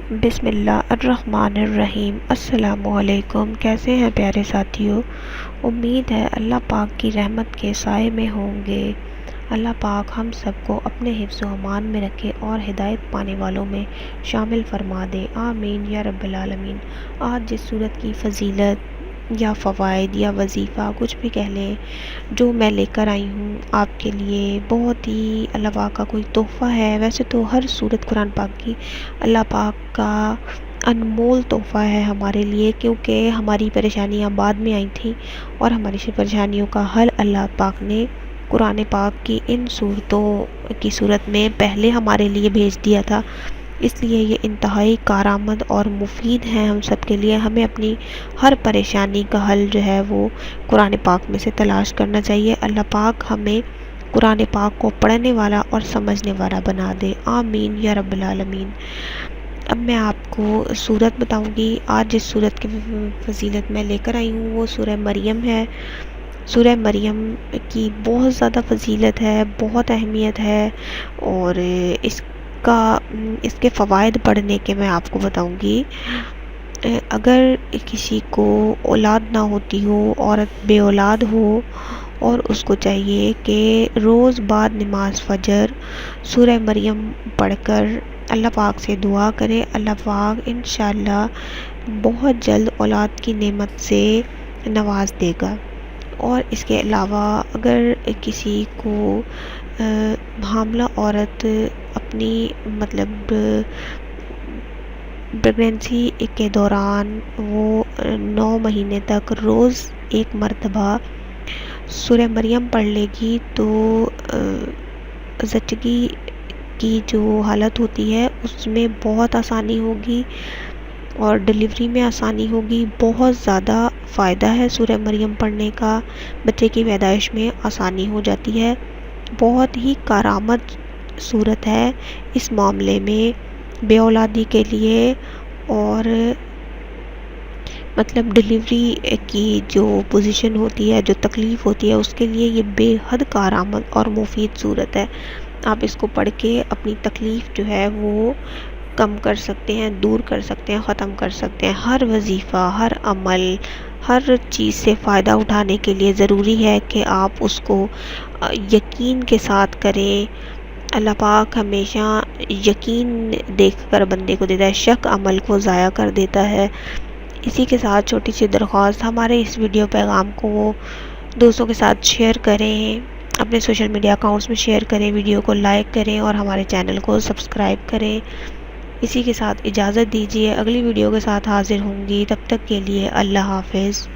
بسم اللہ الرحمن الرحیم۔ السلام علیکم، کیسے ہیں پیارے ساتھیوں؟ امید ہے اللہ پاک کی رحمت کے سائے میں ہوں گے۔ اللہ پاک ہم سب کو اپنے حفظ و امان میں رکھے اور ہدایت پانے والوں میں شامل فرما دے، آمین یا رب العالمین۔ آج جس صورت کی فضیلت یا فوائد یا وظیفہ کچھ بھی کہہ لیں جو میں لے کر آئی ہوں آپ کے لیے، بہت ہی اللہ پاک کا کوئی تحفہ ہے۔ ویسے تو ہر صورت قرآن پاک کی اللہ پاک کا انمول تحفہ ہے ہمارے لیے، کیونکہ ہماری پریشانیاں بعد میں آئی تھیں اور ہماری پریشانیوں کا حل اللہ پاک نے قرآن پاک کی ان صورتوں کی صورت میں پہلے ہمارے لیے بھیج دیا تھا۔ اس لیے یہ انتہائی کارآمد اور مفید ہیں ہم سب کے لیے۔ ہمیں اپنی ہر پریشانی کا حل جو ہے وہ قرآن پاک میں سے تلاش کرنا چاہیے۔ اللہ پاک ہمیں قرآن پاک کو پڑھنے والا اور سمجھنے والا بنا دے، آمین یا رب العالمین۔ اب میں آپ کو سورت بتاؤں گی۔ آج جس سورت کی فضیلت میں لے کر آئی ہوں وہ سورہ مریم ہے۔ سورہ مریم کی بہت زیادہ فضیلت ہے، بہت اہمیت ہے، اور اس کے فوائد پڑھنے کے میں آپ کو بتاؤں گی۔ اگر کسی کو اولاد نہ ہوتی ہو، عورت بے اولاد ہو، اور اس کو چاہیے کہ روز بعد نماز فجر سورہ مریم پڑھ کر اللہ پاک سے دعا کرے، اللہ پاک انشاءاللہ بہت جلد اولاد کی نعمت سے نواز دے گا۔ اور اس کے علاوہ اگر کسی کو حاملہ عورت اپنی پریگنینسی کے دوران وہ 9 مہینے تک روز ایک مرتبہ سورہ مریم پڑھ لے گی تو زچگی کی جو حالت ہوتی ہے اس میں بہت آسانی ہوگی اور ڈیلیوری میں آسانی ہوگی۔ بہت زیادہ فائدہ ہے سورہ مریم پڑھنے کا، بچے کی پیدائش میں آسانی ہو جاتی ہے۔ بہت ہی کارآمد صورت ہے اس معاملے میں، بے اولادی کے لیے، اور ڈیلیوری کی جو پوزیشن ہوتی ہے، جو تکلیف ہوتی ہے، اس کے لیے یہ بے حد کارآمد اور مفید صورت ہے۔ آپ اس کو پڑھ کے اپنی تکلیف جو ہے وہ کم کر سکتے ہیں، دور کر سکتے ہیں، ختم کر سکتے ہیں۔ ہر وظیفہ، ہر عمل، ہر چیز سے فائدہ اٹھانے کے لیے ضروری ہے کہ آپ اس کو یقین کے ساتھ کریں۔ اللہ پاک ہمیشہ یقین دیکھ کر بندے کو دیتا ہے، شک عمل کو ضائع کر دیتا ہے۔ اسی کے ساتھ چھوٹی سی درخواست، ہمارے اس ویڈیو پیغام کو دوستوں کے ساتھ شیئر کریں، اپنے سوشل میڈیا اکاؤنٹس میں شیئر کریں، ویڈیو کو لائک کریں اور ہمارے چینل کو سبسکرائب کریں۔ اسی کے ساتھ اجازت دیجیے، اگلی ویڈیو کے ساتھ حاضر ہوں گی، تب تک کے لیے اللہ حافظ۔